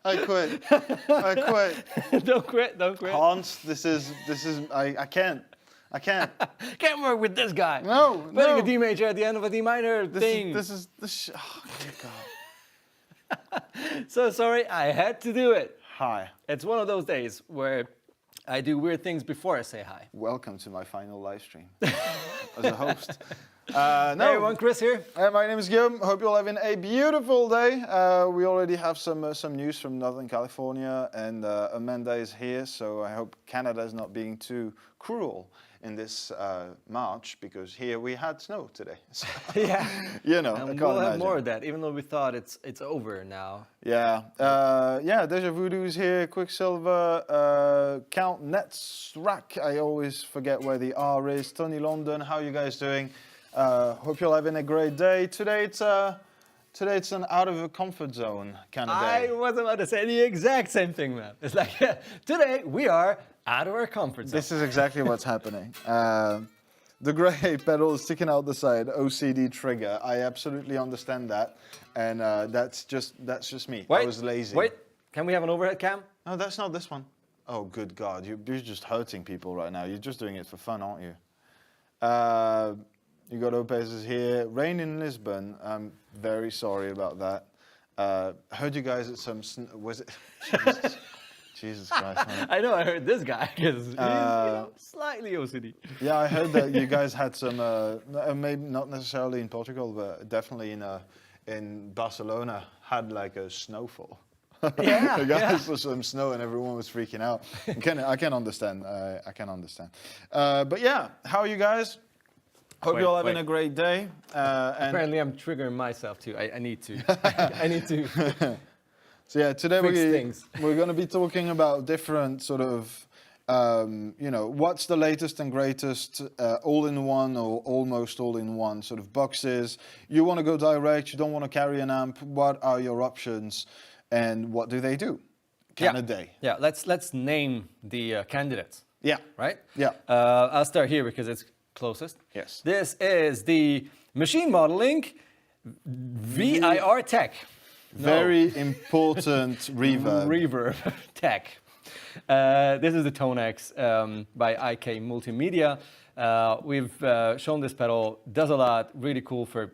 I quit. I quit. Don't quit. Hans, this is. I can't. Can't work with this guy. No. Putting a D major at the end of a D minor thing. This. Oh, dear God. So sorry, I had to do it. Hi. It's one of those days where I do weird things before I say hi. Welcome to my final live stream as a host. Hey everyone, Kris here. My name is Guillaume. Hope you're having a beautiful day. We already have some news from Northern California, and Amanda is here, so I hope Canada is not being too cruel in this March, because here we had snow today. So, Yeah. you know, And I can't we'll have imagine. more of that, even though we thought it's over now. Yeah, Deja Voodoo's here, Quicksilver, Count Netsrack, I always forget where the R is, Tony London, how you guys doing? Hope you're having a great day. Today it's an out of a comfort zone kind of day. I was about to say the exact same thing, man. It's like, today we are out of our comfort zone. This is exactly what's happening. The grey pedal is sticking out the side, OCD trigger. I absolutely understand that, and that's just me. I was lazy. Wait, can we have an overhead cam? No, that's not this one. Oh, good God, you're just hurting people right now. You're just doing it for fun, aren't you? You got Opez's here. Rain in Lisbon. I'm very sorry about that. Heard you guys at some. Was it? Jesus Christ, man. I know, I heard this guy because he's slightly OCD. Yeah, I heard that you guys had some. Maybe not necessarily in Portugal, but definitely in Barcelona had like a snowfall. Yeah, The guys saw some snow and everyone was freaking out. I can understand. I can understand. But yeah, how are you guys? Hope you're all having a great day. And Apparently, I'm triggering myself too. I need to. I need to. so yeah, today things. we're going to be talking about different sort of, what's the latest and greatest all-in-one or almost all-in-one sort of boxes. You want to go direct, you don't want to carry an amp. What are your options and what do they do? Can a day? Yeah, let's name the candidates. Yeah. Right? Yeah. I'll start here because it's closest. Yes. This is the machine modeling VIR tech. Very important reverb. Reverb tech. This is the ToneX by IK Multimedia. We've shown this pedal, does a lot, really cool for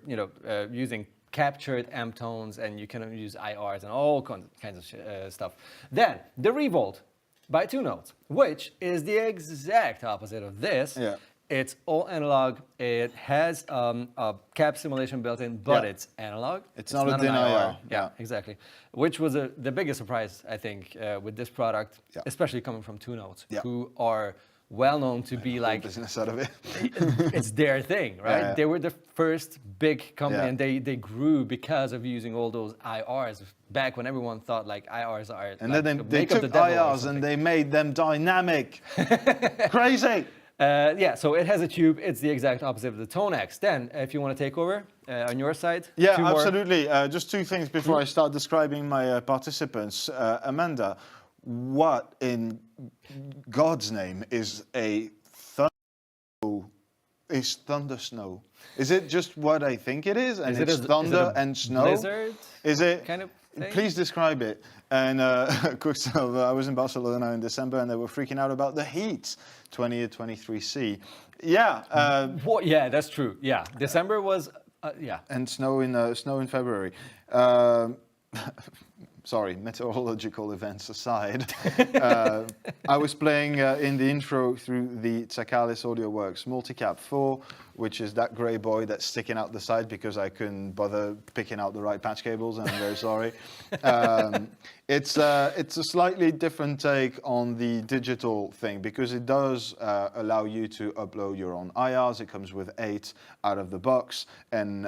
using captured amp tones, and you can use IRs and all kinds of stuff. Then the Revolt by 2Notes, which is the exact opposite of this. Yeah. It's all analog. It has a cap simulation built in, but it's analog. It's not a DIN IR. Yeah, exactly. Which was the biggest surprise, I think, with this product, especially coming from 2Notes, who are well known to be like business out of it. It's their thing, right? Yeah. They were the first big company, and they grew because of using all those IRs back when everyone thought like IRs are. And like then they took IRs and they made them dynamic. Crazy. So it has a tube. It's the exact opposite of the ToneX. Then, if you want to take over on your side. Yeah, absolutely. Just two things before I start describing my participants. Amanda, what in God's name is a thunder snow? Is it just what I think it is? And it's thunder and snow? Blizzard? Is it? Kind of thing? Please describe it. And Quicksilver, I was in Barcelona in December and they were freaking out about the heat, 20 or 23C. Yeah. Yeah, that's true. Yeah, December was, And snow in February. Sorry, meteorological events aside. I was playing in the intro through the Tsakalis Multicab 4, which is that grey boy that's sticking out the side because I couldn't bother picking out the right patch cables, and I'm very sorry. It's a slightly different take on the digital thing because it does allow you to upload your own IRs. It comes with 8 out of the box and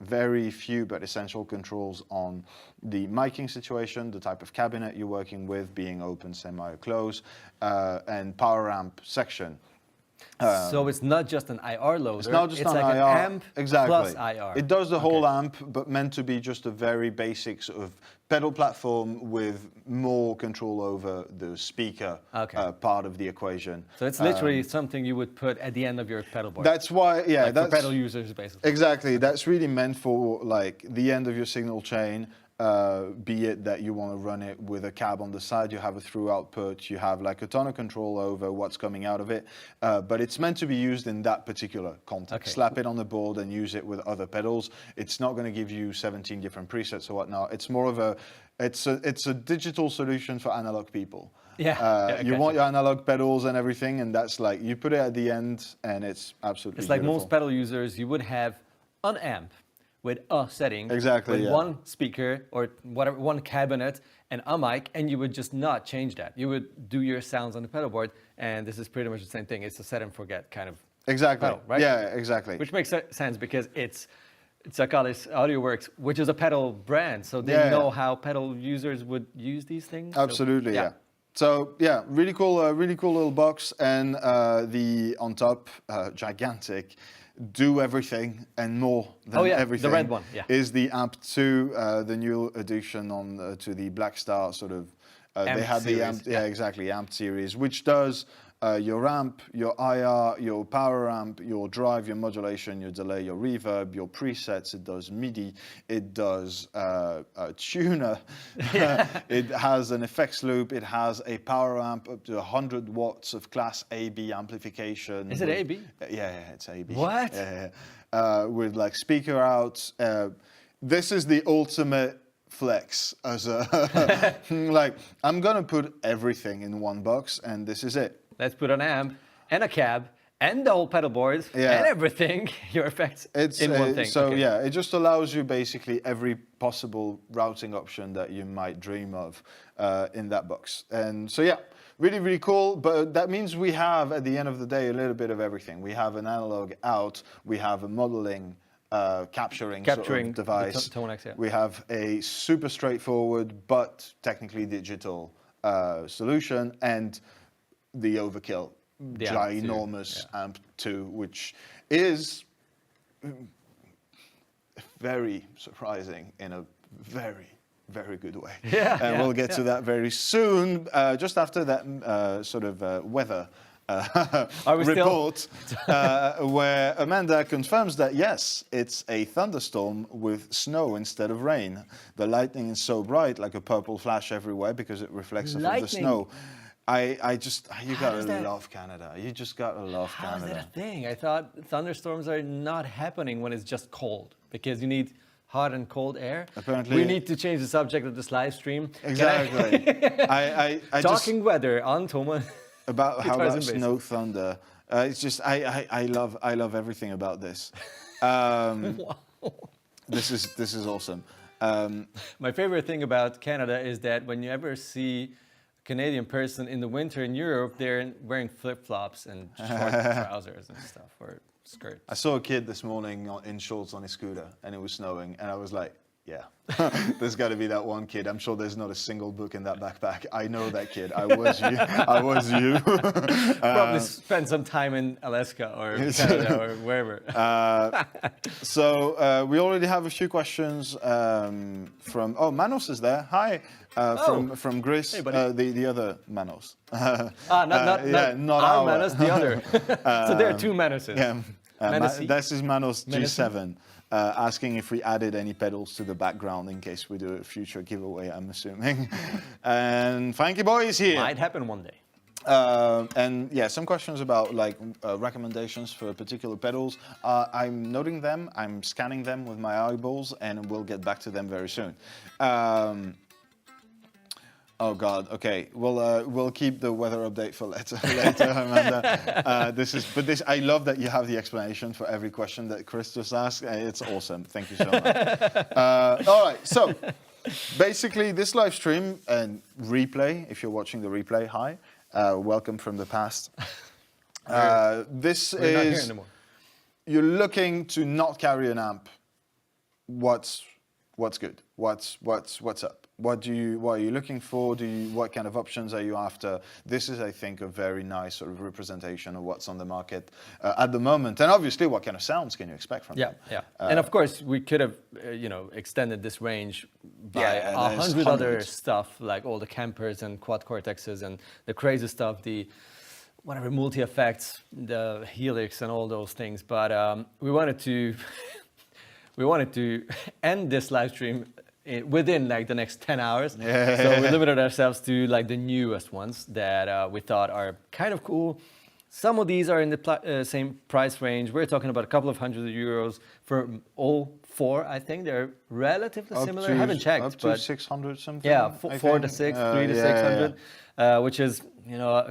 very few but essential controls on the miking situation, the type of cabinet you're working with, being open, semi, close, and power amp section. So it's not just an IR loader. It's not just it's an like IR. an amp Exactly. plus IR. It does the whole amp, but meant to be just a very basic sort of pedal platform with more control over the speaker part of the equation. So it's literally something you would put at the end of your pedal board. That's why, like that's for pedal users, basically. Exactly. That's really meant for like the end of your signal chain. be it that you want to run it with a cab on the side, you have a through output, you have like a ton of control over what's coming out of it, but it's meant to be used in that particular context. Okay. Slap it on the board and use it with other pedals. It's not going to give you 17 different presets or whatnot. It's more of it's a digital solution for analog people. Yeah, you want your analog pedals and everything, and that's like, you put it at the end and it's absolutely It's like beautiful. most pedal users, you would have an amp with a setting, Exactly, with yeah. one speaker or whatever, one cabinet and a mic, and you would just not change that. You would do your sounds on the pedal board, and this is pretty much the same thing. It's a set and forget kind of Exactly. pedal, right? Yeah, exactly. Which makes sense because it's Tsakalis AudioWorks, which is a pedal brand, so they Yeah. know how pedal users would use these things. So, Absolutely, yeah. So yeah, really cool little box, and on top, gigantic, do everything and more than Oh, yeah, the everything. red one, yeah. Is the Amp 2, the new addition on to the Blackstar sort of. They had the series, Amp, yeah, exactly, Amp series, which does your amp, your IR, your power amp, your drive, your modulation, your delay, your reverb, your presets. It does MIDI. It does a tuner. It has an effects loop. It has a power amp up to 100 watts of Class AB amplification. Is it AB? Yeah, it's AB. What? Yeah. With like speaker outs. This is the ultimate flex as a like, I'm gonna put everything in one box, and this is it. Let's put an amp and a cab and the whole pedal board Yeah. and everything, your effects in one thing. So Okay. yeah, it just allows you basically every possible routing option that you might dream of in that box. And so yeah, really, really cool. But that means we have, at the end of the day, a little bit of everything. We have an analog out, we have a modeling capturing sort of device. the ToneX, yeah. We have a super straightforward but technically digital solution, and the overkill, The Amp 2, ginormous yeah. Amp 2, which is very surprising in a very, very good way. Yeah, and yeah, we'll get to that very soon, just after that sort of weather Are we still- report, where Amanda confirms that yes, it's a thunderstorm with snow instead of rain. The lightning is so bright, like a purple flash everywhere, because it reflects off of the Lightning? snow. You How gotta does that- love Canada. You just gotta love How is Canada. that a thing? I thought thunderstorms are not happening when it's just cold, because you need hot and cold air. Apparently- we need to change the subject of this live stream. Can I- Exactly. I just Talking weather on Thomann. about how guitars about and bass. snow thunder. It's just I love everything about this. Wow. This is awesome. My favorite thing about Canada is that when you ever see a Canadian person in the winter in Europe, they're wearing flip-flops and short trousers and stuff, or skirts. I saw a kid this morning in shorts on his scooter, and it was snowing, and I was like, yeah, there's got to be that one kid. I'm sure there's not a single book in that backpack. I know that kid. I was you. I was you. Probably spend some time in Alaska or Canada or wherever. So we already have a few questions from. Oh, Manos is there. Hi. From Kris, Hey, buddy. the other Manos. Not not our our. Manos, the other. So there are two Manoses. Yeah. Menacey? This is Manos Menacey? G7, asking if we added any pedals to the background in case we do a future giveaway, I'm assuming. And Frankie Boy is here. Might happen one day. And yeah, some questions about like recommendations for particular pedals. I'm noting them, I'm scanning them with my eyeballs, and we'll get back to them very soon. Oh God. Okay. We'll keep the weather update for later, Amanda. I love that you have the explanation for every question that Kris just asked. It's awesome. Thank you so much. All right. So basically, this live stream and replay. If you're watching the replay, hi, welcome from the past. This We're not here is anymore. you're looking to not carry an amp. What's good? What's up? What are you looking for? What kind of options are you after? This is, I think, a very nice sort of representation of what's on the market at the moment. And obviously, what kind of sounds can you expect from them? Yeah. And of course, we could have, extended this range by Yeah, a there's 100 other hundreds. stuff, like all the campers and quad cortexes and the crazy stuff, the whatever multi effects, the helix and all those things. But we wanted to end this live stream within like the next 10 hours. Yeah. So we limited ourselves to like the newest ones that we thought are kind of cool. Some of these are in the same price range. We're talking about a couple of €100 for all four. I think they're relatively similar. I haven't checked, up to but 600 something. yeah, I 4 to think. 6, 3 to Yeah. 600, which is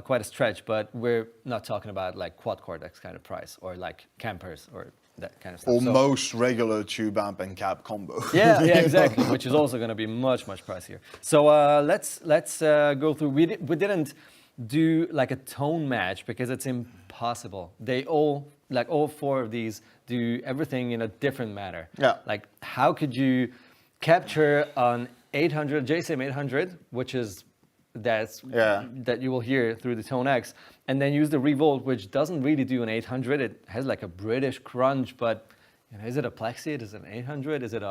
quite a stretch. But we're not talking about like quad cortex kind of price or like campers or that kind of stuff. Almost regular tube amp and cab combo. Yeah, exactly. Which is also going to be much pricier. So let's go through. We didn't do like a tone match because it's impossible. They all four of these do everything in a different manner. Yeah. Like how could you capture an 800 JCM 800, which is that you will hear through the ToneX, and then use the Revolt, which doesn't really do an 800. It has like a British crunch, but is it a Plexi? Is it an 800? Is it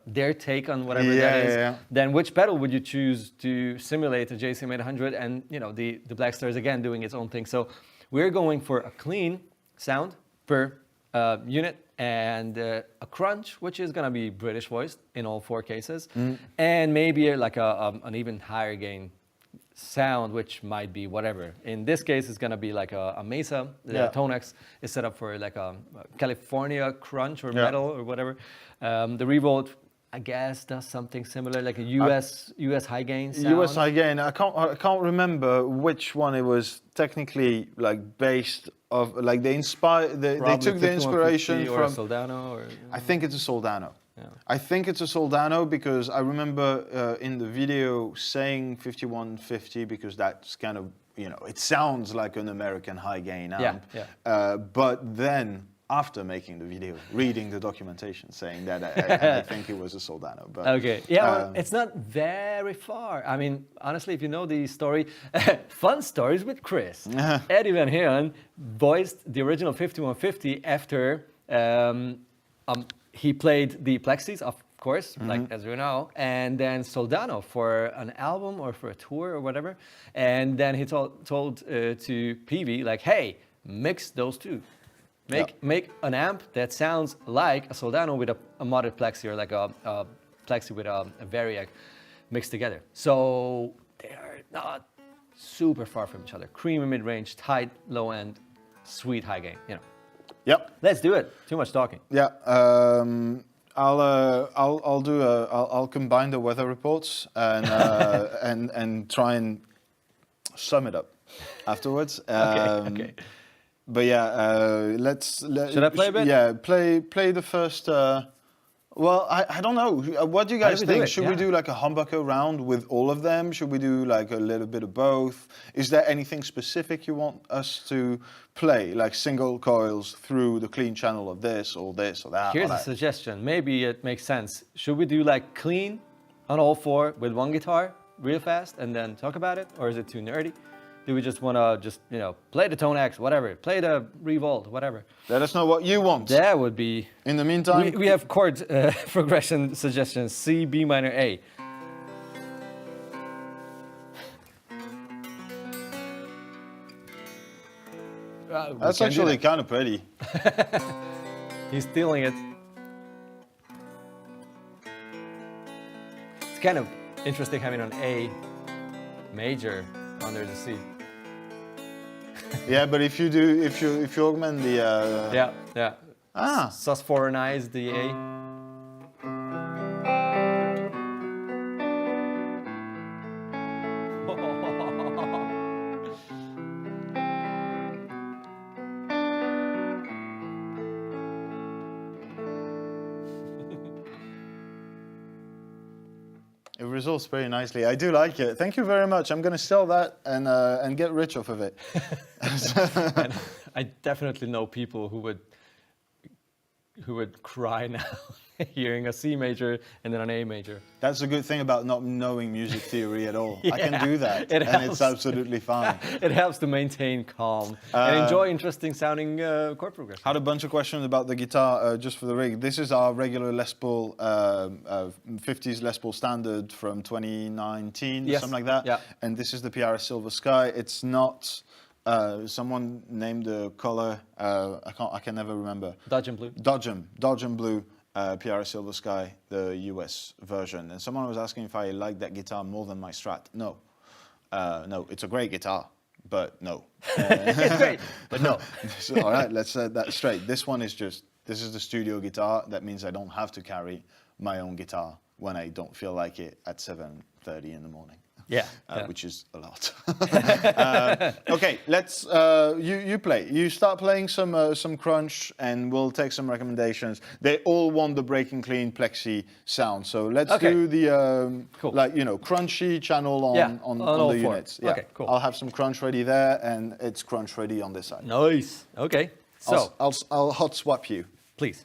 their take on whatever that is? Yeah. Then which pedal would you choose to simulate a JCM 800? And the Blackstar is again doing its own thing. So we're going for a clean sound per unit and a crunch, which is gonna be British voiced in all four cases, and maybe like an even higher gain sound, which might be whatever. In this case, it's gonna be like a Mesa. The ToneX is set up for like a California crunch or metal or whatever. The Revolt, I guess, does something similar, like a US high gain sound. US high gain. I can't remember which one it was technically like based of. Like they took the inspiration or from a Soldano, or I think it's a Soldano. Yeah. I think it's a Soldano because I remember in the video saying 5150 because that's kind of, it sounds like an American high gain amp. But then after making the video, reading the documentation saying that I think it was a Soldano. But, okay, well, it's not very far. I mean, honestly, if you know the story, fun stories with Kris. Eddie Van Halen voiced the original 5150 after he played the Plexis, of course, like as you know, and then Soldano for an album or for a tour or whatever. And then he told to PV, like, hey, mix those two. Make an amp that sounds like a Soldano with a modded Plexi or like a Plexi with a Variac mixed together. So they are not super far from each other. Creamy mid-range, tight low end, sweet high gain. Yep. Let's do it. Too much talking. Yeah. I'll combine the weather reports and and try and sum it up afterwards. Okay. But yeah, Should I play a bit? Yeah, play the first. Well, I don't know. What do you guys think? Should we do like a humbucker round with all of them? Should we do like a little bit of both? Is there anything specific you want us to play, like single coils through the clean channel of this or that? Here's a suggestion. Maybe it makes sense. Should we do like clean on all four with one guitar real fast and then talk about it? Or is it too nerdy? Do we just want to play the ToneX, whatever, play the Revolt, whatever? Let us know what you want. That would be... In the meantime... We have chord progression suggestions, C, B minor, A. That's actually kind of pretty. He's stealing it. It's kind of interesting having an A major under the C. Yeah, but if you augment the sus4nize the A. It resolves very nicely. I do like it. Thank you very much. I'm going to sell that and get rich off of it. I definitely know people who would cry now hearing a C major and then an A major. That's a good thing about not knowing music theory at all. I can do that, and it's absolutely fine. It helps to maintain calm and enjoy interesting sounding chord progression. Had a bunch of questions about the guitar just for the rig. This is our regular Les Paul 50s Les Paul standard from 2019, something like that. Yeah. And this is the PRS Silver Sky. It's not. Someone named the color. I can never remember. Dodge and blue. Dodge and blue. PRS Silver Sky, the US version. And someone was asking if I liked that guitar more than my Strat. No. No, it's a great guitar, but no. It's great, but no. So, all right, let's set that straight. This is the studio guitar. That means I don't have to carry my own guitar when I don't feel like it at 7:30 in the morning. Yeah, which is a lot. Okay, let's. You play. You start playing some crunch, and we'll take some recommendations. They all want the breaking clean plexi sound, so let's do the cool. crunchy channel on all the four. units. Yeah. Okay, cool. I'll have some crunch ready there, and it's crunch ready on this side. Nice. Okay. So I'll hot swap you. please.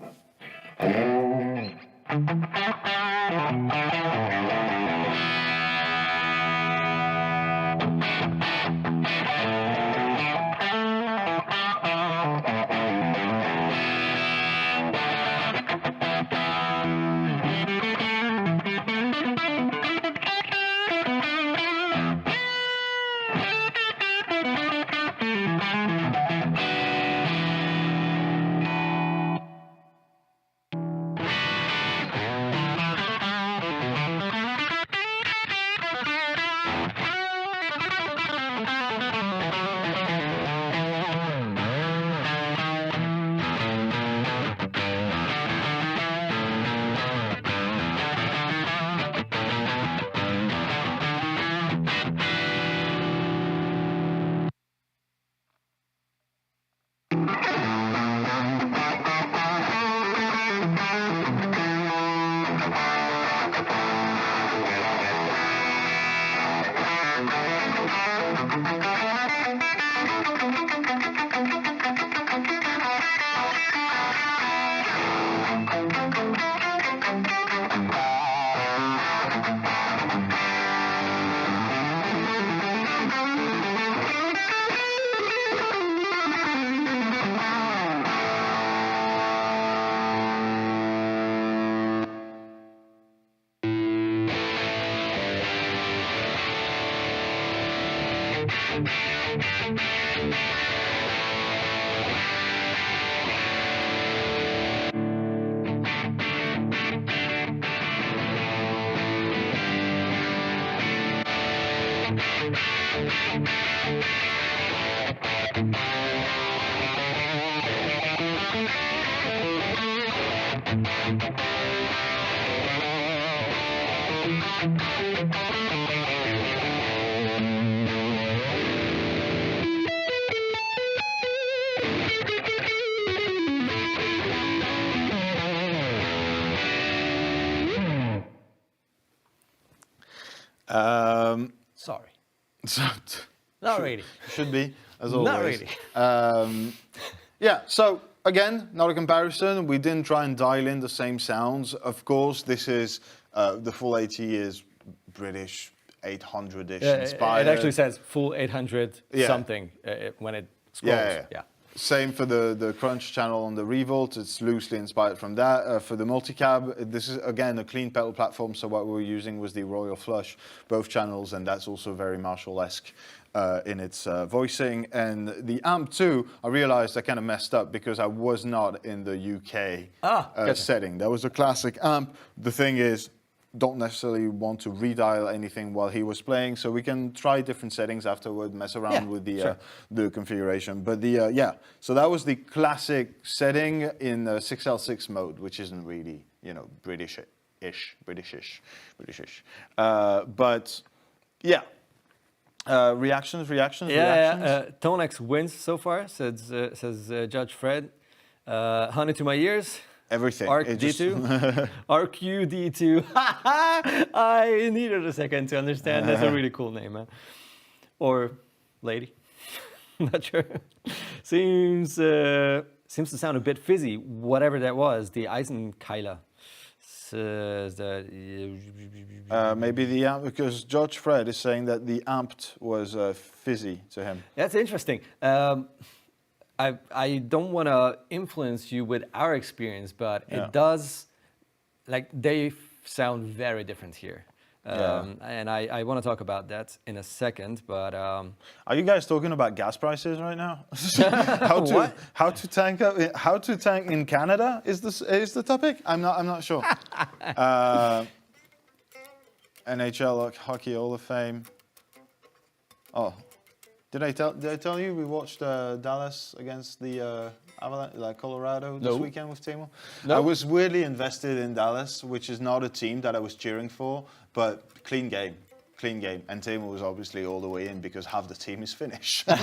Sorry. Not really. Should be, as always. Not really. Yeah, so again, not a comparison. We didn't try and dial in the same sounds. Of course, this is, the full AT is British 800-ish inspired. It actually says full 800 something when it scrolls. Yeah. Same for the crunch channel on the Revolt. It's loosely inspired from that. For the multicab, this is again a clean pedal platform. So what we were using was the Royal Flush, both channels, and that's also very Marshall-esque in its voicing. And the amp too, I realized I kind of messed up because I was not in the UK gotcha. setting. That was a classic amp. The thing is, don't necessarily want to redial anything while he was playing, so we can try different settings afterward, mess around with the configuration. But so that was the classic setting in 6L6 mode, which isn't really, British-ish. But yeah, reactions. ToneX wins so far, says Judge Fred. Honey to my ears. Everything. ArcD2. ArcUD2. I needed a second to understand. That's a really cool name, man. Or lady. Not sure. Seems to sound a bit fizzy, whatever that was. The Eisenkeiler says that. Maybe the amp, because Judge Fred is saying that the amped was fizzy to him. That's interesting. I don't want to influence you with our experience, but it does, they sound very different here. And I want to talk about that in a second, but Are you guys talking about gas prices right now? What? How to tank in Canada is the topic? I'm not sure. NHL Hockey Hall of Fame. Oh, did I tell you we watched Dallas against the Avalanche, like Colorado this weekend with Timo? No. I was weirdly invested in Dallas, which is not a team that I was cheering for, but clean game. And Timo was obviously all the way in because half the team is Finnish. So,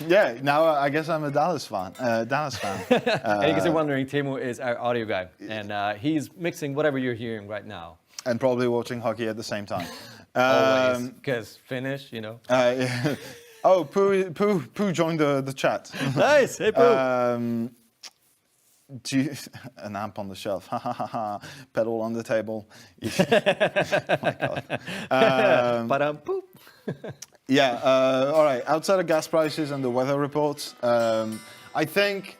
yeah, now I guess I'm a Dallas fan. And in case you're wondering, Timo is our audio guy, and he's mixing whatever you're hearing right now. And probably watching hockey at the same time. Always, because Finnish, you know. Yeah. Oh, Pooh joined the chat. Nice, hey Pooh. An amp on the shelf. Ha ha ha ha. Pedal on the table. Oh my God. Ba-dum-poop. Yeah. All right. Outside of gas prices and the weather reports, I think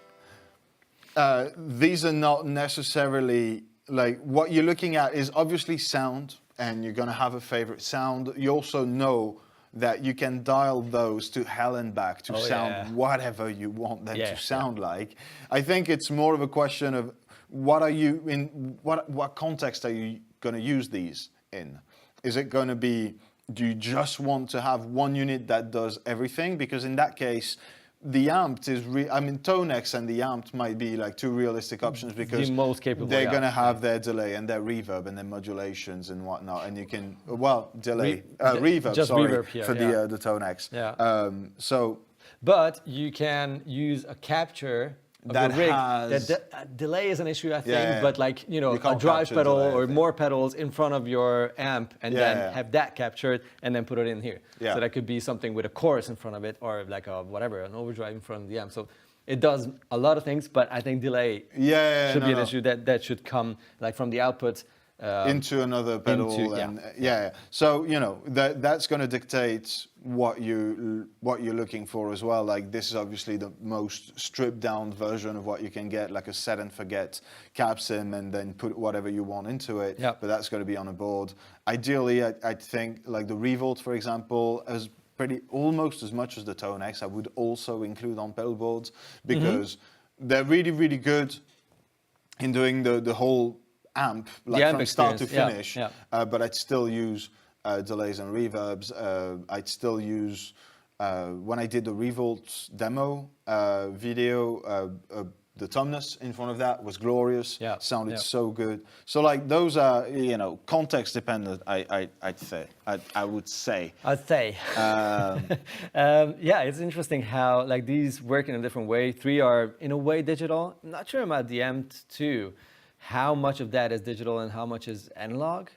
these are not necessarily like what you're looking at is obviously sound, and you're going to have a favorite sound. You also know that you can dial those to hell and back to sound whatever you want them to sound like. I think it's more of a question of what context are you going to use these in? Is it going to be, do you just want to have one unit that does everything? Because in that case, the amped is, ToneX and the amped might be like two realistic options because the most capable, they're going to have their delay and their reverb and their modulations and whatnot, and you can, reverb, reverb, for the ToneX. Yeah. But you can use a capture of that the rig. has Delay is an issue, I think, but like, you know, a drive pedal or more pedals in front of your amp and then have that captured and then put it in here. Yeah. So that could be something with a chorus in front of it or like a whatever, an overdrive in front of the amp. So it does a lot of things, but I think delay should be an issue that should come like from the output. Into another pedal, So you know that's going to dictate what you're looking for as well. Like this is obviously the most stripped down version of what you can get, like a set and forget capsim, and then put whatever you want into it. Yeah. But that's going to be on a board. Ideally, I think like the Revolt, for example, as almost as much as the ToneX, I would also include on pedal boards because they're really, really good in doing the whole amp, like from start to finish, but I'd still use delays and reverbs. I'd still use, when I did the Revolt demo video, the Thomann in front of that was glorious, sounded so good. So like those are, you know, context dependent, I would say. Yeah, it's interesting how like these work in a different way. 3 are in a way digital. I'm not sure about the M2. How much of that is digital and how much is analog?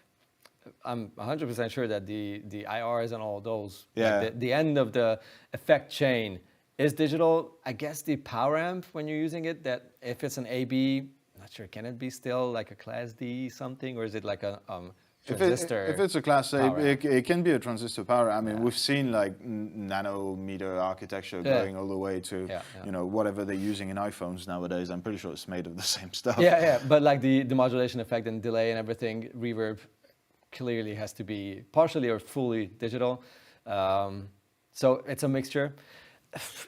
I'm 100% sure that the IRs and all those, like the end of the effect chain is digital. I guess the power amp when you're using it, that if it's an AB, I'm not sure, can it be still like a Class D something, or is it like a transistor? If it's a Class A, it can be a transistor power. I mean, we've seen like nanometer architecture going all the way to, you know, whatever they're using in iPhones nowadays. I'm pretty sure it's made of the same stuff. But like the modulation effect and delay and everything, reverb clearly has to be partially or fully digital. So it's a mixture.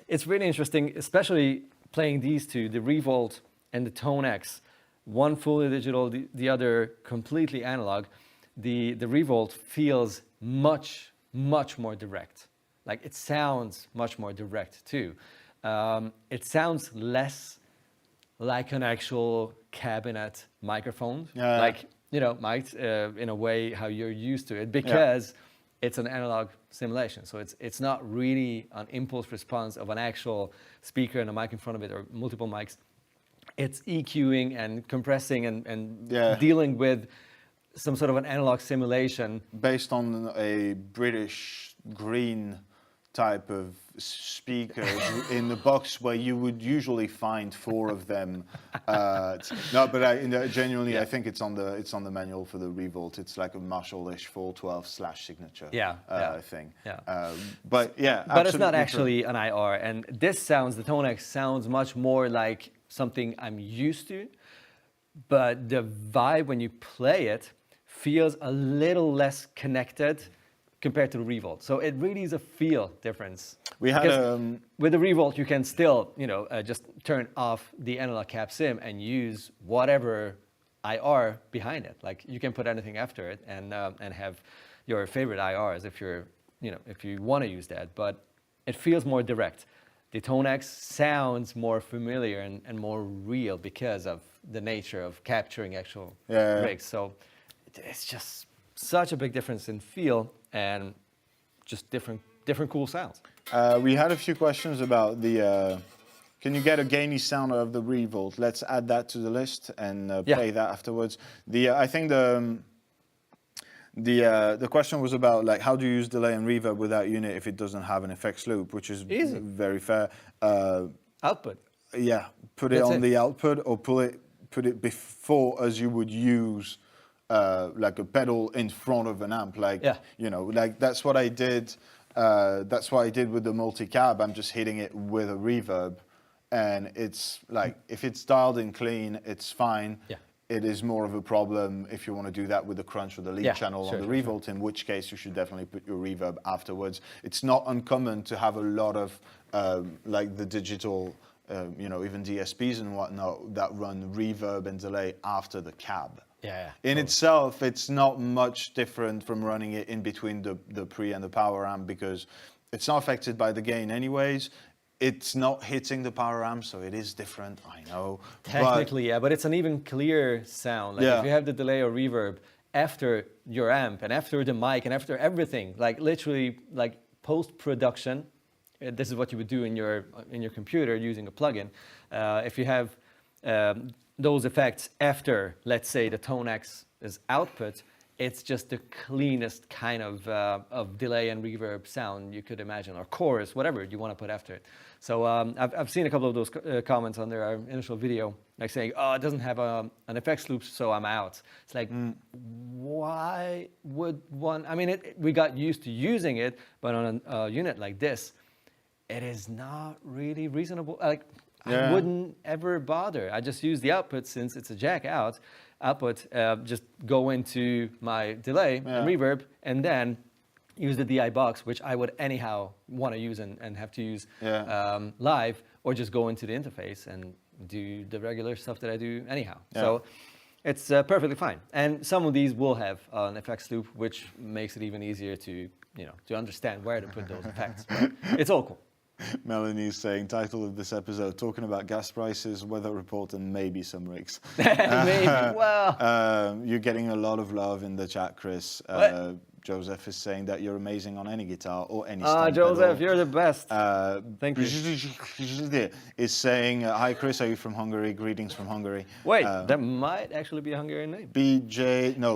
It's really interesting, especially playing these two, the Revolt and the ToneX, one fully digital, the other completely analog. The Revolt feels much more direct. Like it sounds much more direct too. It sounds less like an actual cabinet microphone, like, you know, mic'd in a way how you're used to it, because it's an analog simulation. So it's not really an impulse response of an actual speaker and a mic in front of it or multiple mics. It's EQing and compressing and dealing with some sort of an analog simulation. Based on a British green type of speaker in the box where you would usually find 4 of them. No, but genuinely, I think it's on the manual for the Revolt. It's like a Marshall-ish 412/signature thing. But it's not actually an IR. And this sounds, the ToneX sounds much more like something I'm used to. But the vibe when you play it feels a little less connected compared to the Revolt. So it really is a feel difference. We had Because with the Revolt, you can still, just turn off the analog cap sim and use whatever IR behind it. Like you can put anything after it and have your favorite IRs if you're, if you want to use that. But it feels more direct. The ToneX sounds more familiar and more real because of the nature of capturing actual rigs. So it's just such a big difference in feel and just different cool sounds. We had a few questions about the. Can you get a gainy sound out of the Revolt? Let's add that to the list and play that afterwards. I think the question was about like how do you use delay and reverb with that unit if it doesn't have an effects loop, which is easy. Very fair. Output. Yeah, put it on the output or put it before as you would use like a pedal in front of an amp. Like like that's what I did. That's what I did with the multi-cab. I'm just hitting it with a reverb, and it's like if it's dialed in clean, it's fine. Yeah. It is more of a problem if you want to do that with the crunch or the lead channel on the Revolt, in which case you should definitely put your reverb afterwards. It's not uncommon to have a lot of like the digital, even DSPs and whatnot that run reverb and delay after the cab. In itself, it's not much different from running it in between the pre and the power amp because it's not affected by the gain anyways. It's not hitting the power amp, so it is different, I know. Technically, but it's an even clearer sound. Like if you have the delay or reverb after your amp and after the mic and after everything, like literally like post-production, this is what you would do in your computer using a plugin. If you have those effects after, let's say, the ToneX's output, it's just the cleanest kind of delay and reverb sound you could imagine, or chorus, whatever you want to put after it. So I've seen a couple of those comments on our initial video, like saying, "Oh, it doesn't have an effects loop, so I'm out." It's like, why would one? I mean, we got used to using it, but on a unit like this, it is not really reasonable. Like I wouldn't ever bother. I just use the output since it's a jack output, just go into my delay and reverb, and then use the DI box, which I would anyhow want to use and have to use live, or just go into the interface and do the regular stuff that I do anyhow. So it's perfectly fine. And some of these will have an effects loop, which makes it even easier to understand where to put those effects. But it's all cool. Melanie's saying, title of this episode, talking about gas prices, weather report, and maybe some rigs. Maybe, well. You're getting a lot of love in the chat, Kris. Joseph is saying that you're amazing on any guitar or any stomp Joseph, you're the best. Thank you. Is saying, hi Kris, are you from Hungary? Greetings from Hungary. Wait, that might actually be a Hungarian name. BJDH.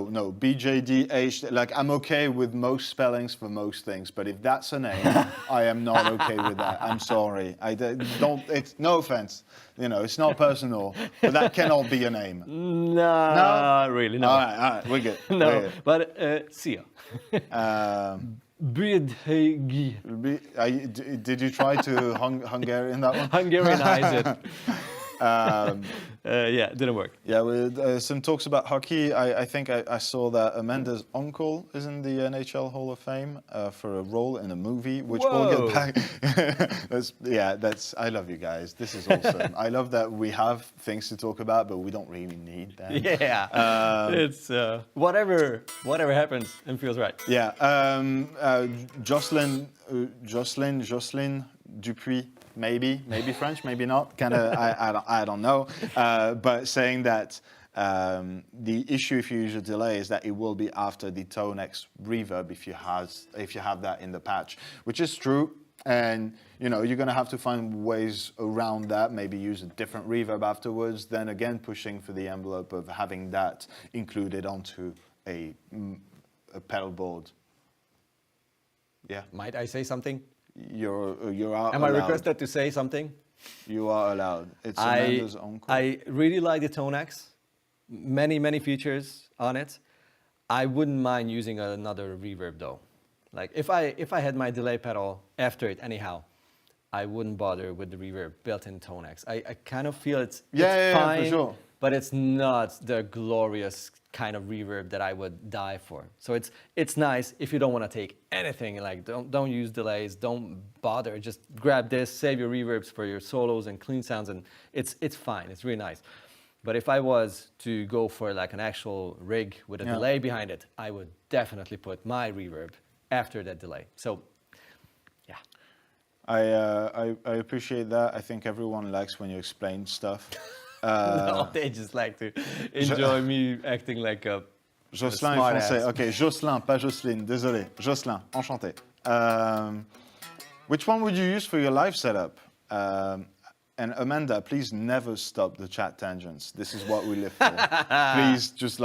Like, I'm okay with most spellings for most things, but if that's a name, I am not okay with that. I'm sorry. It's no offense. It's not personal, but that cannot be a name. No, really, no. All right, we're good. No, but Sia. Did you try to Hungarian that one? Hungarianize it. Didn't work. Yeah, with some talks about hockey. I think I saw that Amanda's uncle is in the NHL Hall of Fame for a role in a movie, which we'll get back. I love you guys. This is awesome. I love that we have things to talk about, but we don't really need them. Yeah, it's whatever happens and feels right. Yeah, Jocelyn Dupuis. Maybe French, maybe not. Kind of, I don't know. But saying that the issue if you use a delay is that it will be after the ToneX reverb if you have that in the patch, which is true. And you're going to have to find ways around that. Maybe use a different reverb afterwards. Then again, pushing for the envelope of having that included onto a pedal board. Yeah. Might I say something? You're Am I requested to say something? You are allowed. It's Amanda's uncle. I really like the ToneX. Many features on it. I wouldn't mind using another reverb though. Like if I had my delay pedal after it anyhow, I wouldn't bother with the reverb built in ToneX. I kind of feel it's fine, for sure. but it's not the glorious kind of reverb that I would die for. So it's nice if you don't want to take anything, like don't use delays, don't bother, just grab this, save your reverbs for your solos and clean sounds, and it's fine, it's really nice. But if I was to go for like an actual rig with a delay behind it, I would definitely put my reverb after that delay. So yeah. I appreciate that. I think everyone likes when you explain stuff. No, they just like to enjoy me acting like a Jocelyn est smart français. ass. Ok, Jocelyn, pas Jocelyne. Désolé. Jocelyn, enchanté. Which one would you use for your live setup? And Amanda, please never stop the chat tangents. This is what we live for. Please, just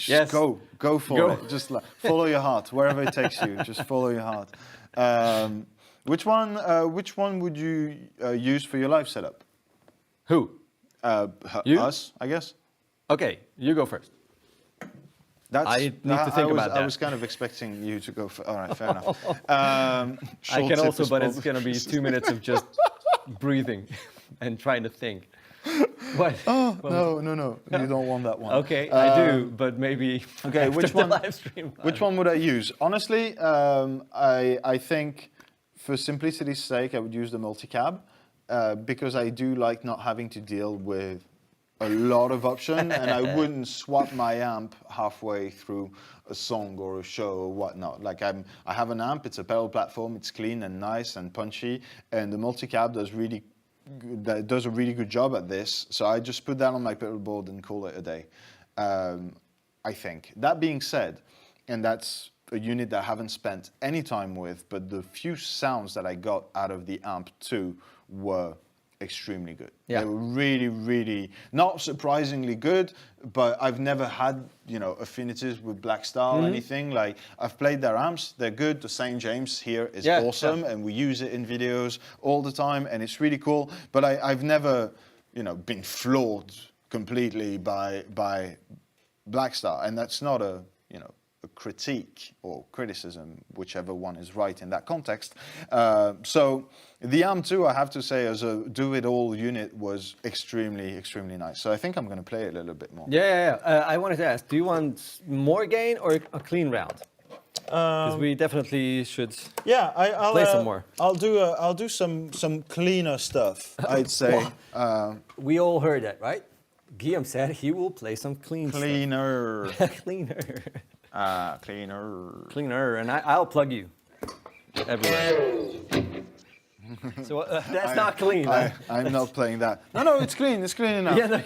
Yes. go for it. Just follow your heart wherever it takes you. Just follow your heart. Which one would you use for your live setup? Who? You? Us, I guess. Okay, you go first. I need to think about that. I was kind of expecting you to go. All right, fair enough. I Short can tip also, is but it's probably- going to be 2 minutes of just breathing and trying to think. What? Oh, no, you don't want that one. Okay, I do, but maybe okay, after which the one- live stream. Which one would I use? Honestly, I think for simplicity's sake, I would use the multicab because I do like not having to deal with a lot of option, and I wouldn't swap my amp halfway through a song or a show or whatnot. Like I have an amp, it's a pedal platform, it's clean and nice and punchy, and the multicab does a really good job at this. So I just put that on my pedal board and call it a day. I think. That being said, and that's a unit that I haven't spent any time with, but the few sounds that I got out of the amp 2 were extremely good. Yeah. They were really, really, not surprisingly good, but I've never had, affinities with Blackstar or anything. Like, I've played their amps, they're good. The St. James here is awesome, and we use it in videos all the time, and it's really cool. But I've never, been floored completely by Blackstar, and that's not a critique or criticism, whichever one is right in that context. So the AM2, I have to say, as a do-it-all unit, was extremely, extremely nice. So I think I'm going to play it a little bit more. Yeah. I wanted to ask, do you want more gain or a clean round? Because we definitely should Yeah, I'll play some more. I'll do some cleaner stuff, I'd say. We all heard that, right? Guillaume said he will play some clean Cleaner. stuff. Cleaner. Cleaner. Cleaner, and I'll plug you everywhere. So that's not clean. Huh? I'm not playing that. No, it's clean. It's clean enough. Yeah, no,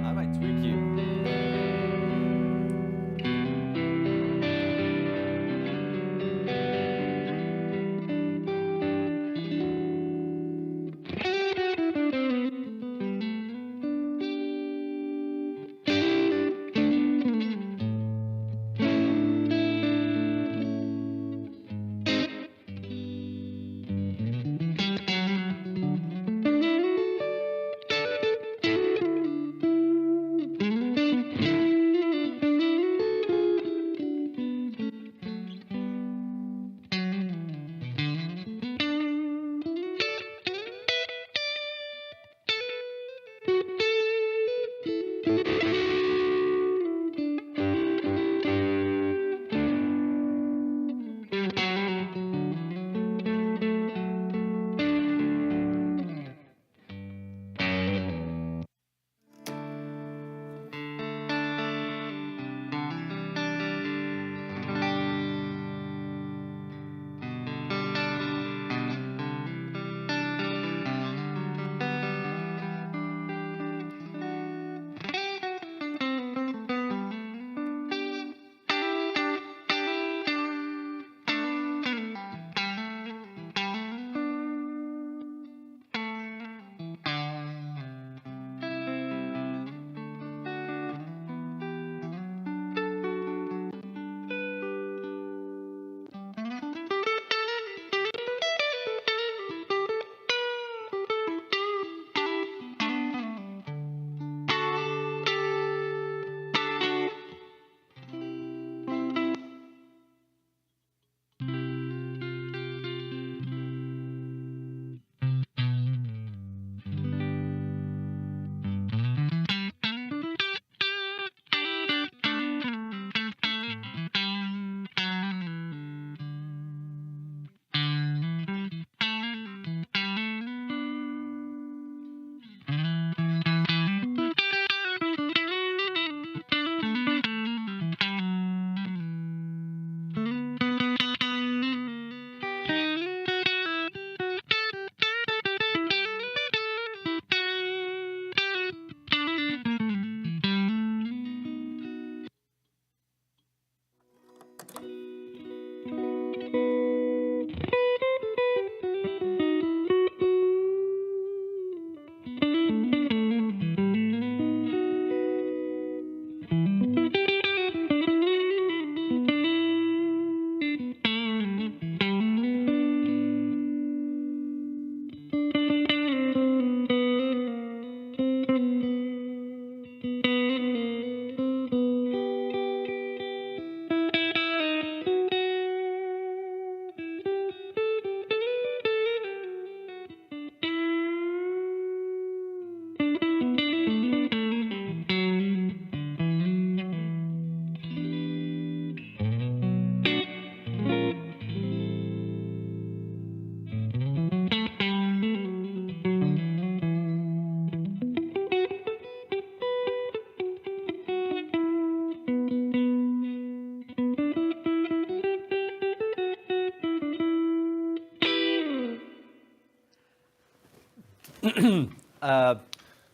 I might tweak you.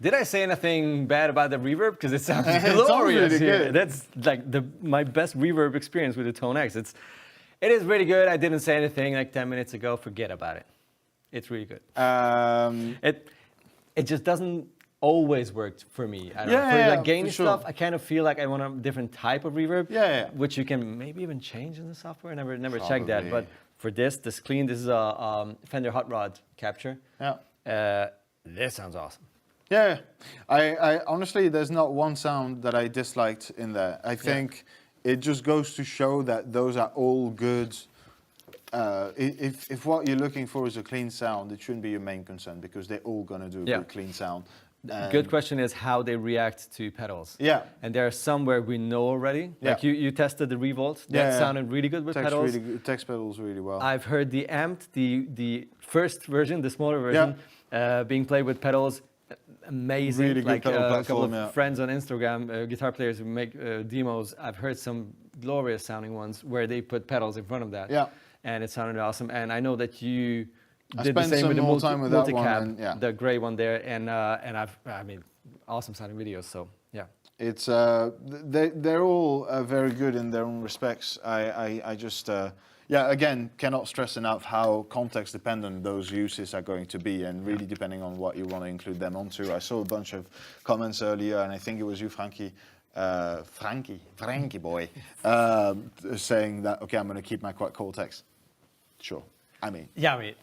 Did I say anything bad about the reverb? Because it sounds It sounds glorious really here. good. That's like my best reverb experience with the ToneX. It is really good. I didn't say anything like 10 minutes ago. Forget about it. It's really good. It just doesn't always work for me. I don't know. For like gainy stuff, I kind of feel like I want a different type of reverb. Which you can maybe even change in the software. Never checked that. But for this clean, this is a Fender Hot Rod capture. This sounds awesome. Yeah, I honestly, there's not one sound that I disliked in there. I think it just goes to show that those are all good. If what you're looking for is a clean sound, it shouldn't be your main concern because they're all gonna do a good clean sound. Good question is how they react to pedals. And there are some where we know already. Like you tested the Revolt. That sounded really good with pedals. Text pedals really well. I've heard the Amped, the first version, the smaller version, being played with pedals. Amazing. Really good pedal a couple platform, of friends on Instagram, guitar players who make demos. I've heard some glorious sounding ones where they put pedals in front of that. And it sounded awesome. And I know that you did the same with the Multicab, the gray one there, and I mean, awesome sounding videos. So yeah, it's they're all very good in their own respects. I just again cannot stress enough how context dependent those uses are going to be, and really depending on what you want to include them onto. I saw a bunch of comments earlier, and I think it was you, Frankie. Frankie boy, saying that okay, I'm going to keep my Cortex. Sure. I mean,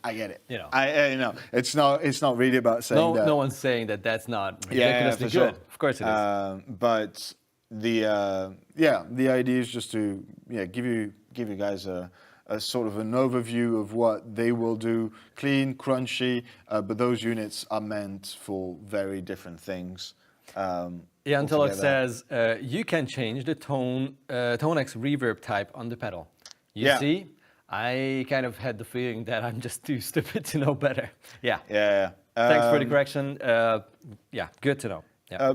I get it. You know, I know it's not really about saying that. No one's saying that that's not ridiculously good. Sure. Of course it is. But the idea is just to give you guys a sort of an overview of what they will do. Clean, crunchy, but those units are meant for very different things. Until says you can change the ToneX reverb type on the pedal. You see. I kind of had the feeling that I'm just too stupid to know better. Thanks for the correction. Good to know.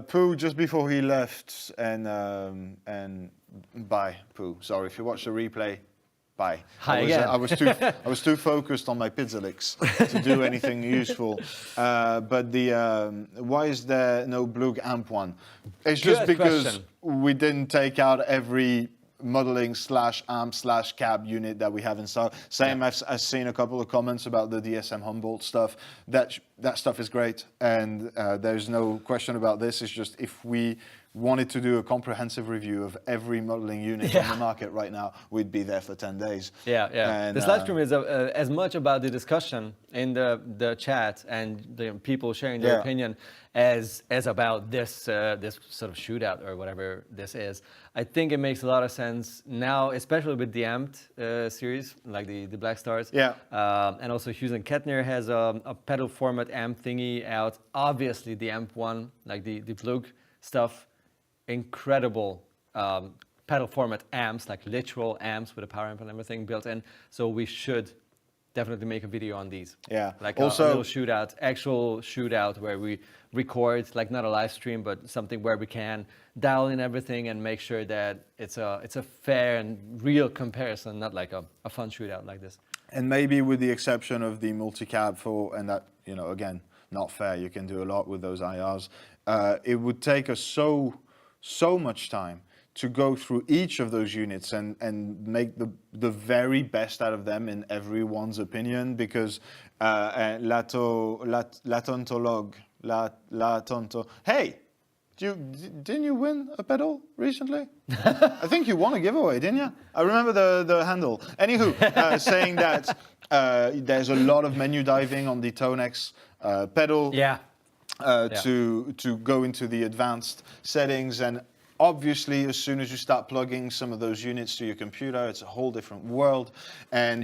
Pooh, just before he left, and bye, Pooh. Sorry, if you watch the replay, bye. Hi again. I was too focused on my pizza licks to do anything useful. But why is there no Blue Amp one? It's just because we didn't take out every modeling /amp /cab unit that we have installed. Same, I've seen a couple of comments about the DSM Humboldt stuff. That stuff is great, and there's no question about this. It's just if we wanted to do a comprehensive review of every modeling unit on the market right now, we'd be there for 10 days. And this live stream is as much about the discussion in the chat and the people sharing their opinion as about this sort of shootout or whatever this is. I think it makes a lot of sense now, especially with the Amped series, like the Blackstars. And also Hughes and Kettner has a pedal format amp thingy out. Obviously the Amp one, like the Plug stuff, incredible pedal format amps, like literal amps with a power amp and everything built in. So we should definitely make a video on these. Like also, a little shootout, actual shootout where we record, like not a live stream, but something where we can dial in everything and make sure that it's a fair and real comparison, not like a fun shootout like this. And maybe with the exception of the Multicab and that, again, not fair, you can do a lot with those IRs. It would take us so much time to go through each of those units and make the very best out of them in everyone's opinion, because hey, didn't you win a pedal recently? I think you won a giveaway, didn't you? I remember the handle. Anywho, saying that there's a lot of menu diving on the ToneX pedal. To go into the advanced settings, and obviously as soon as you start plugging some of those units to your computer, it's a whole different world, and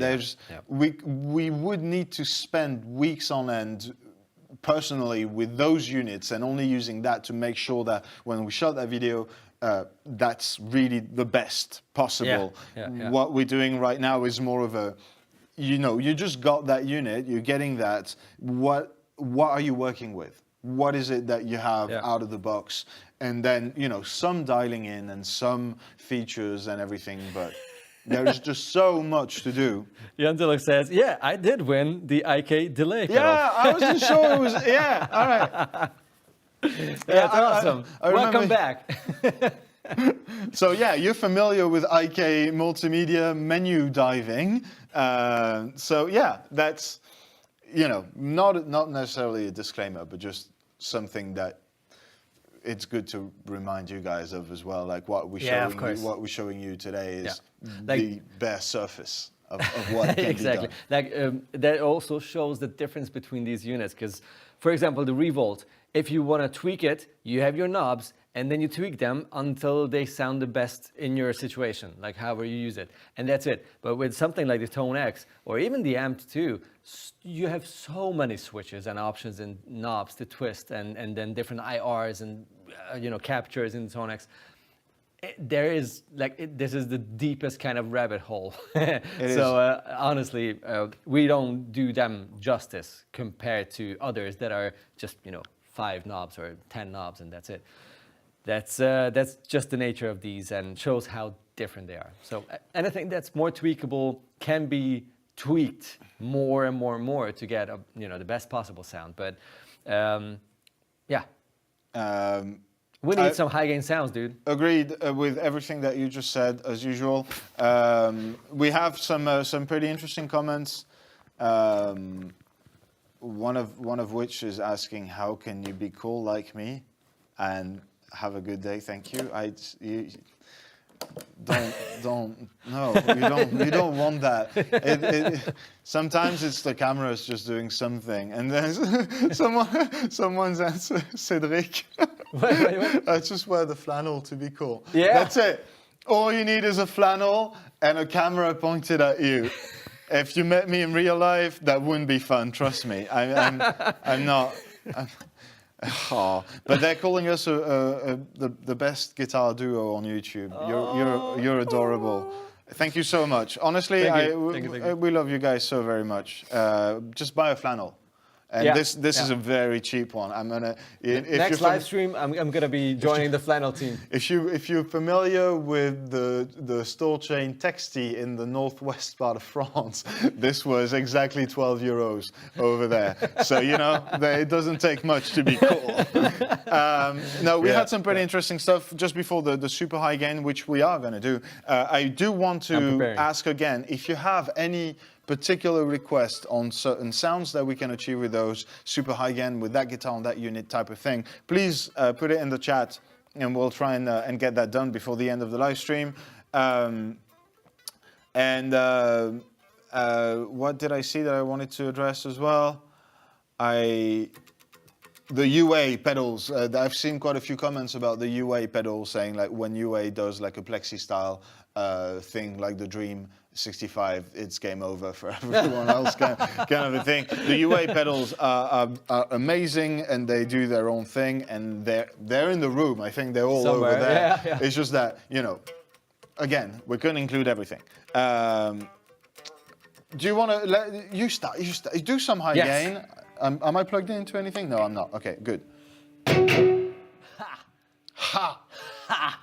we would need to spend weeks on end personally with those units and only using that to make sure that when we shot that video that's really the best possible. What we're doing right now is more of a, you just got that unit, you're getting that, what are you working with? What is it that you have out of the box? And then, some dialing in and some features and everything, but There is just so much to do. Jan Tillich says, yeah, I did win the IK delay pedal. Yeah, I wasn't sure it was. Yeah, all right. That's awesome. I Welcome remember- back. So yeah, you're familiar with IK multimedia menu diving. So yeah, that's, you know, not necessarily a disclaimer, but just something that it's good to remind you guys of as well. Like what we're Yeah, of showing course. you, what we're showing you today is Like- the bare surface of what can Exactly. be done. Like that also shows the difference between these units. Because, for example, the Revolt, if you want to tweak it, you have your knobs, and then you tweak them until they sound the best in your situation, like however you use it, and that's it. But with something like the ToneX or even the Amp 2, you have so many switches and options and knobs to twist, and then different IRs and captures in ToneX. There is this is the deepest kind of rabbit hole. So honestly, we don't do them justice compared to others that are just 5 knobs or 10 knobs and that's it. That's just the nature of these and shows how different they are. So anything that's more tweakable can be tweaked more and more and more to get the best possible sound. But yeah. We need some high gain sounds, dude. Agreed with everything that you just said, as usual. We have some pretty interesting comments. One of which is asking, "How can you be cool like me and have a good day?" Thank you. You don't want that. Sometimes it's the camera's just doing something, and then someone's answer, Cedric. Wait. I just wear the flannel to be cool. Yeah. That's it. All you need is a flannel and a camera pointed at you. If you met me in real life, that wouldn't be fun. Trust me. I'm not. But they're calling us the best guitar duo on YouTube. You're adorable. Thank you so much. Honestly, Thank you. we love you guys so very much. Just buy a flannel. And this is a very cheap one. I'm gonna next live stream. I'm gonna be joining the flannel team. If you're familiar with the store chain Texty in the northwest part of France, this was exactly 12 euros over there. So it doesn't take much to be cool. We had some pretty interesting stuff just before the super high gain, which we are gonna do. I do want to ask again if you have any particular request on certain sounds that we can achieve with those super high gain, with that guitar on that unit type of thing, please put it in the chat and we'll try and get that done before the end of the live stream. What did I see that I wanted to address as well? The UA pedals. I've seen quite a few comments about the UA pedals saying like when UA does like a plexi style thing like the Dream 65, it's game over for everyone else kind of a thing. The UA pedals are amazing and they do their own thing and they're in the room. I think they're all somewhere over there. Yeah. It's just that, again, we couldn't include everything. Do you want to you start do some high gain? Am I plugged into anything? No, I'm not. Okay, good. Ha! Ha!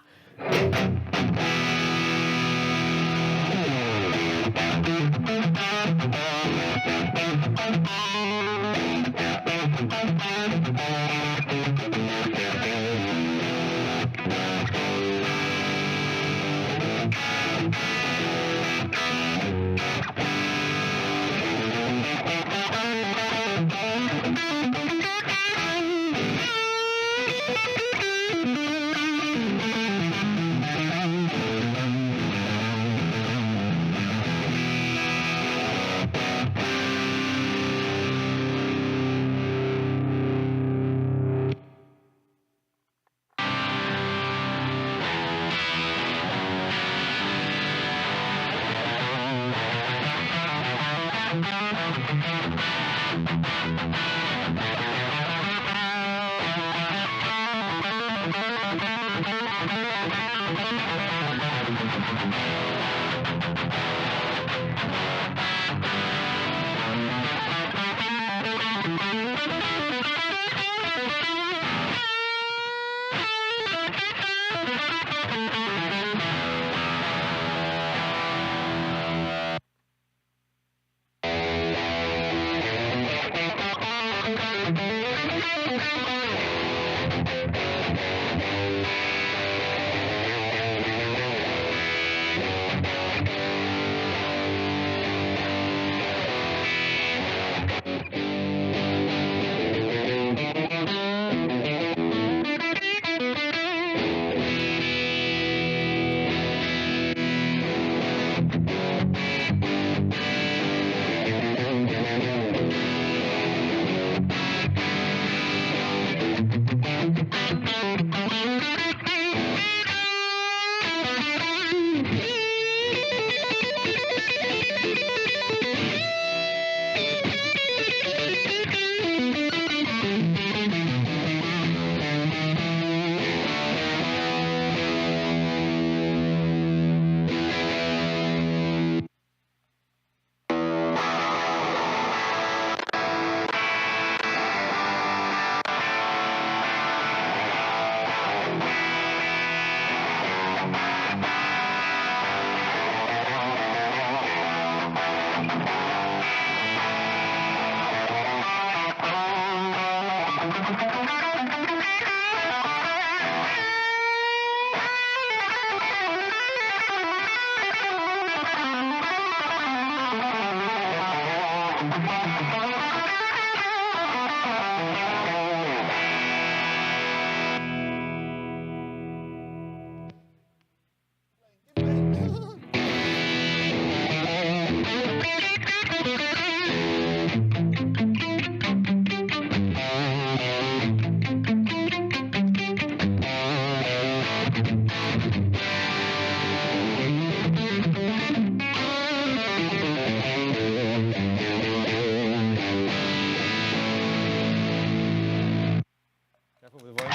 Careful with the voice.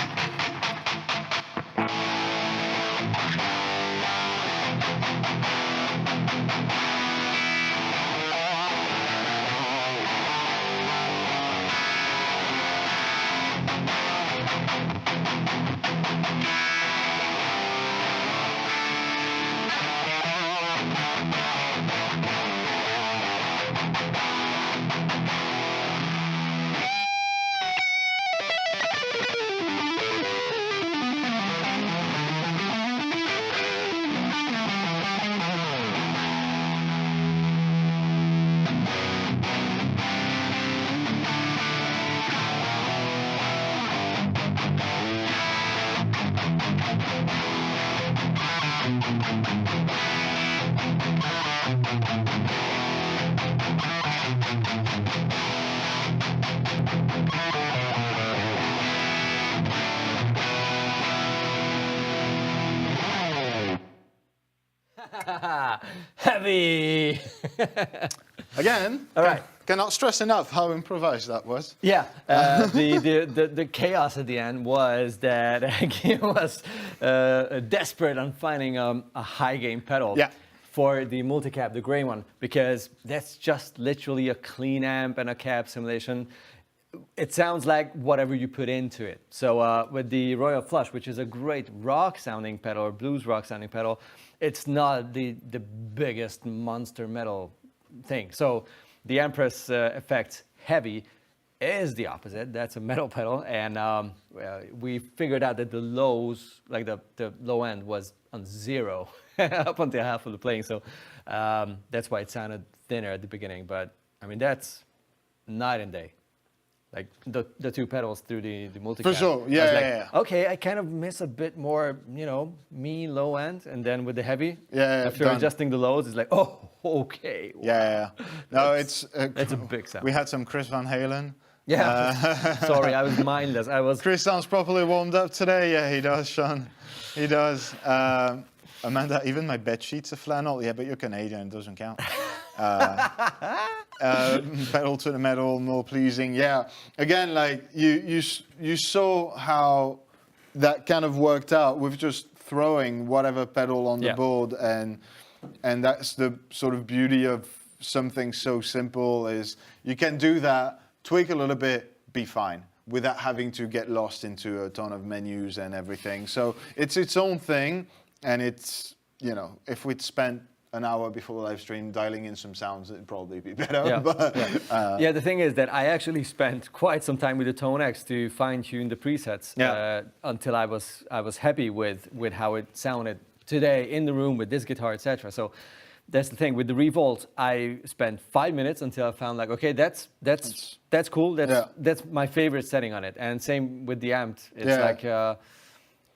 Heavy. Again, All right. cannot stress enough how improvised that was. Yeah, the chaos at the end was that Guillaume was desperate on finding a high gain pedal Yeah. for the multicab, the gray one, because that's just literally a clean amp and a cab simulation. It sounds like whatever you put into it. So with the Royal Flush, which is a great rock sounding pedal or blues rock sounding pedal, it's not the biggest monster metal thing. So the Empress Effect Heavy is the opposite. That's a metal pedal, and we figured out that the lows, like the low end, was on 0 up until half of the playing. So that's why it sounded thinner at the beginning. But I mean, that's night and day. Like the two pedals through the multicab. For sure, I was yeah, like, yeah. okay, I kind of miss a bit more, me low end, and then with the heavy, Yeah, after done. adjusting the lows, it's like, oh, okay. Wow. Yeah. No, That's a big sound. We had some Chris Van Halen. Yeah, sorry, I was mindless. Chris sounds properly warmed up today. Yeah, he does, Sean. He does. Amanda, even my bed sheets are flannel. Yeah, but you're Canadian, it doesn't count. Pedal to the metal, more pleasing. Yeah. Again, like you saw how that kind of worked out with just throwing whatever pedal on the board, and that's the sort of beauty of something so simple is you can do that, tweak a little bit, be fine, without having to get lost into a ton of menus and everything. So it's its own thing, and it's, if we'd spent an hour before the live stream dialing in some sounds, it'd probably be better. Yeah, But, yeah, the thing is that I actually spent quite some time with the ToneX to fine-tune the presets until I was happy with how it sounded today in the room with this guitar, etc. So that's the thing with the Revolt. I spent 5 minutes until I found like, okay, that's cool. That's my favorite setting on it. And same with the amp. It's like.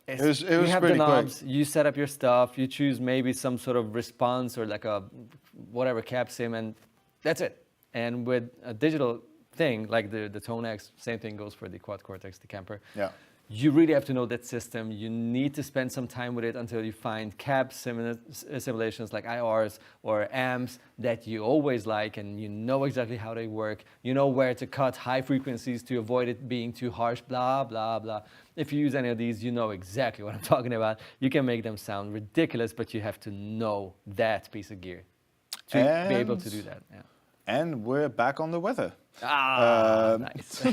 It was you have the pretty knobs, quick. you set up your stuff, you choose maybe some sort of response or like a whatever cab sim, and that's it. And with a digital thing like the ToneX, same thing goes for the Quad Cortex, the Camper. Yeah. You really have to know that system. You need to spend some time with it until you find cab simulations like IRs or amps that you always like, and you know exactly how they work. You know where to cut high frequencies to avoid it being too harsh, blah, blah, blah. If you use any of these, you know exactly what I'm talking about. You can make them sound ridiculous, but you have to know that piece of gear to be able to do that. Yeah. And we're back on the weather. Nice.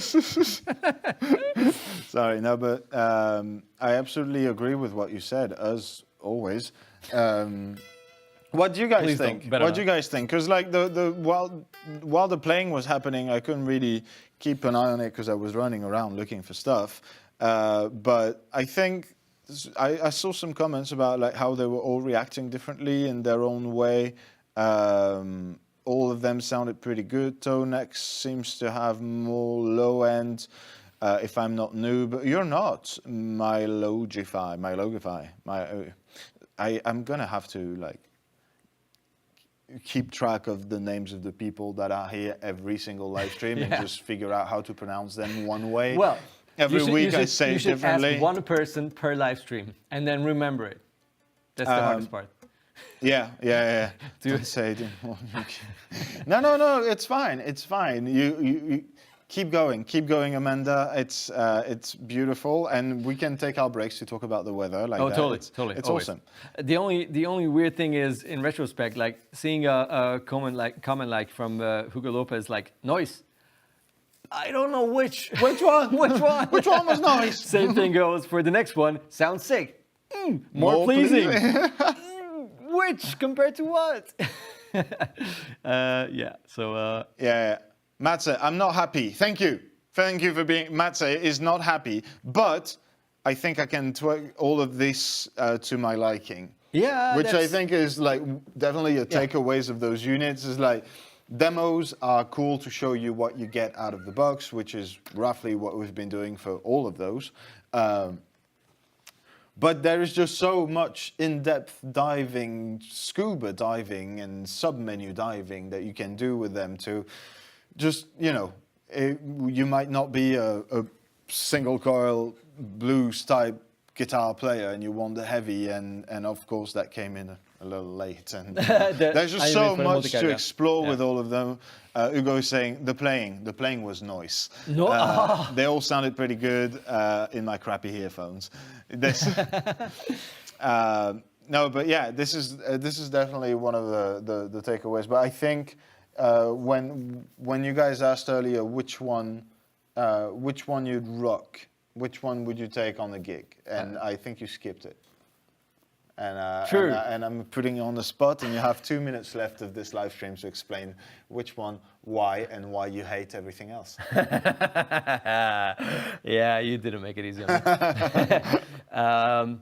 Sorry, no, but I absolutely agree with what you said, as always. What do you guys think? What do you guys think? Because like while the playing was happening, I couldn't really keep an eye on it because I was running around looking for stuff. But I think I saw some comments about like how they were all reacting differently in their own way. All of them sounded pretty good. ToneX seems to have more low end, if I'm not new, but you're not. Mylogify. I'm gonna have to like keep track of the names of the people that are here every single live stream and just figure out how to pronounce them one way. Well, Every week I say you it should differently. ask one person per live stream and then remember it. That's the hardest part. Yeah. Don't say it. No. It's fine. It's fine. You keep going, Amanda. It's beautiful, and we can take our breaks to talk about the weather. Like that. Totally. It's always. awesome. The only weird thing is, in retrospect, like seeing a comment like from Hugo Lopez, like noise. I don't know which Which one? Which one was nice? Same thing goes for the next one. Sounds sick. More pleasing. Which compared to what? Yeah. So. Yeah. Matze, I'm not happy. Thank you for being. Matze is not happy, but I think I can twerk all of this to my liking. Yeah. Which I think is like definitely a takeaways of those units is like. Demos are cool to show you what you get out of the box, which is roughly what we've been doing for all of those. But there is just so much in-depth diving, scuba diving and sub-menu diving that you can do with them to just, you might not be a single coil blues type guitar player and you want the heavy and of course that came in a little late and there's just so much to explore with all of them. Hugo is saying the playing was noise. They all sounded pretty good in my crappy earphones. No, but yeah, this is definitely one of the takeaways. But I think when you guys asked earlier which one you'd rock, which one would you take on the gig, and I think you skipped it. And I'm putting you on the spot, and you have 2 minutes left of this live stream to explain which one, why, and why you hate everything else. Yeah, you didn't make it easy on me.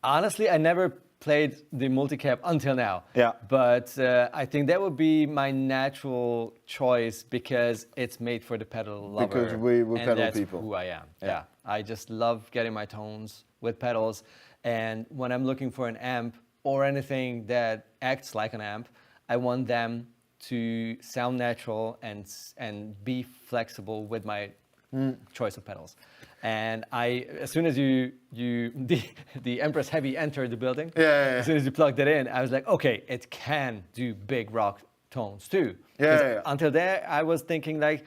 Honestly, I never played the multicab until now. Yeah. But I think that would be my natural choice because it's made for the pedal lover. Because we're pedal that's people. Who I am. Yeah. I just love getting my tones with pedals. And when I'm looking for an amp or anything that acts like an amp, I want them to sound natural and be flexible with my choice of pedals. And as soon as the Empress Heavy entered the building, as soon as you plugged it in, I was like, okay, it can do big rock tones too. Until there, I was thinking like,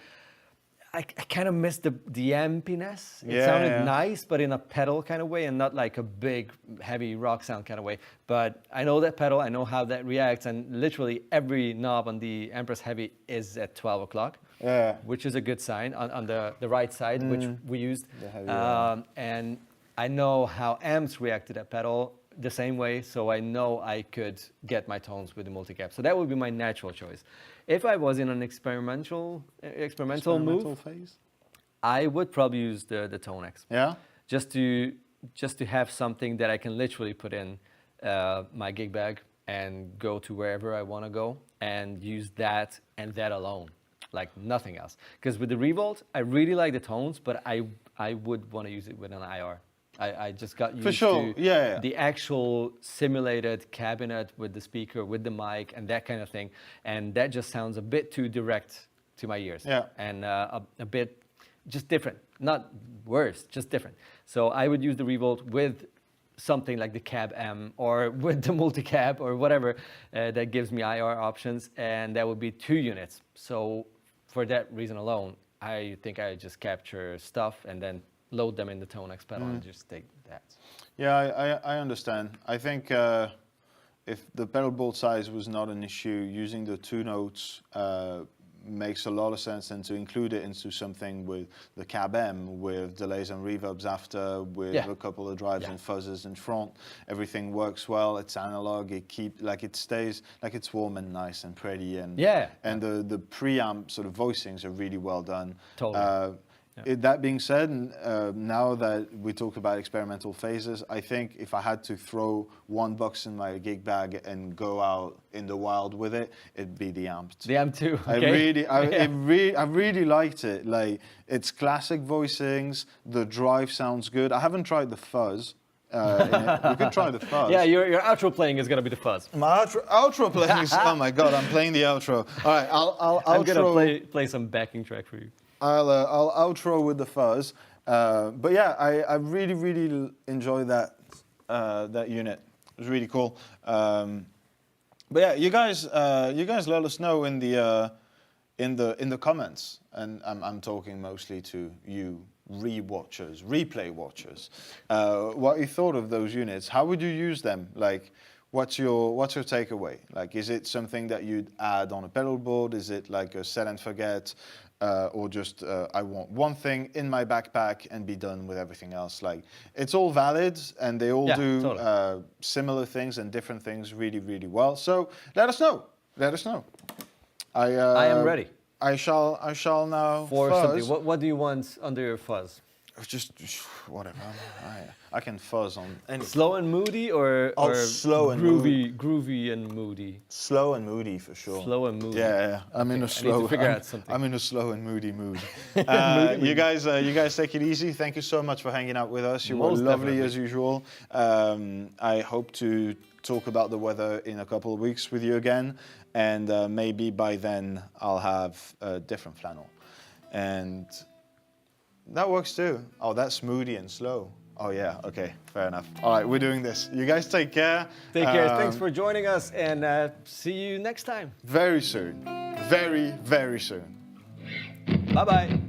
I kind of missed the ampiness. It sounded nice, but in a pedal kind of way and not like a big, heavy rock sound kind of way. But I know that pedal, I know how that reacts, and literally every knob on the Empress Heavy is at 12 o'clock, which is a good sign on the right side, which we used. And I know how amps react to that pedal the same way, so I know I could get my tones with the multicab. So that would be my natural choice. If I was in an experimental move phase, I would probably use the ToneX. Yeah. Just to have something that I can literally put in my gig bag and go to wherever I want to go and use that and that alone, like nothing else. Because with the Revolt, I really like the tones, but I would want to use it with an IR. I just got used to the actual simulated cabinet with the speaker, with the mic, and that kind of thing. And that just sounds a bit too direct to my ears. And a bit just different. Not worse, just different. So I would use the Revolt with something like the Cab M or with the multicab or whatever that gives me IR options. And that would be 2 units. So for that reason alone, I think I just capture stuff and then load them in the ToneX pedal and just take that. Yeah, I understand. I think if the pedal board size was not an issue, using the 2 notes makes a lot of sense, and to include it into something with the Cab M, with delays and reverbs after, with a couple of drives and fuzzes in front, everything works well. It's analog. It stays like it's warm and nice and pretty, and the preamp sort of voicings are really well done. Totally. That being said, now that we talk about experimental phases, I think if I had to throw one box in my gig bag and go out in the wild with it, it'd be the amp. The amp too. Okay. I really liked it. Like, it's classic voicings. The drive sounds good. I haven't tried the fuzz. We could try the fuzz. Yeah, your outro playing is gonna be the fuzz. My outro playing is, oh my god, I'm playing the outro. All right, I'm gonna play some backing track for you. I'll outro with the fuzz, But yeah, I really, really enjoy that that unit. It was really cool. But yeah, you guys let us know in the comments, and I'm talking mostly to you re-watchers, replay watchers, what you thought of those units. How would you use them? Like, what's your takeaway? Like, is it something that you'd add on a pedal board? Is it like a set and forget? Or just I want one thing in my backpack and be done with everything else. Like, it's all valid, and they all do totally. similar things and different things really, really well. So let us know. Let us know. I am ready. I shall now For fuzz. something. What do you want under your fuzz? Just whatever. I can fuzz on anything. Slow and moody, or slow and groovy and moody. Slow and moody for sure. Slow and moody. Yeah, I'm in a slow. I need to figure out something. I'm in a slow and moody mood. You guys take it easy. Thank you so much for hanging out with us. You were lovely as usual. I hope to talk about the weather in a couple of weeks with you again, and maybe by then I'll have a different flannel, and that works too. Oh, that's moody and slow. Oh yeah, okay, fair enough. All right, we're doing this. You guys take care. Take care. Thanks for joining us, and see you next time. Very soon. Very, very soon. Bye-bye.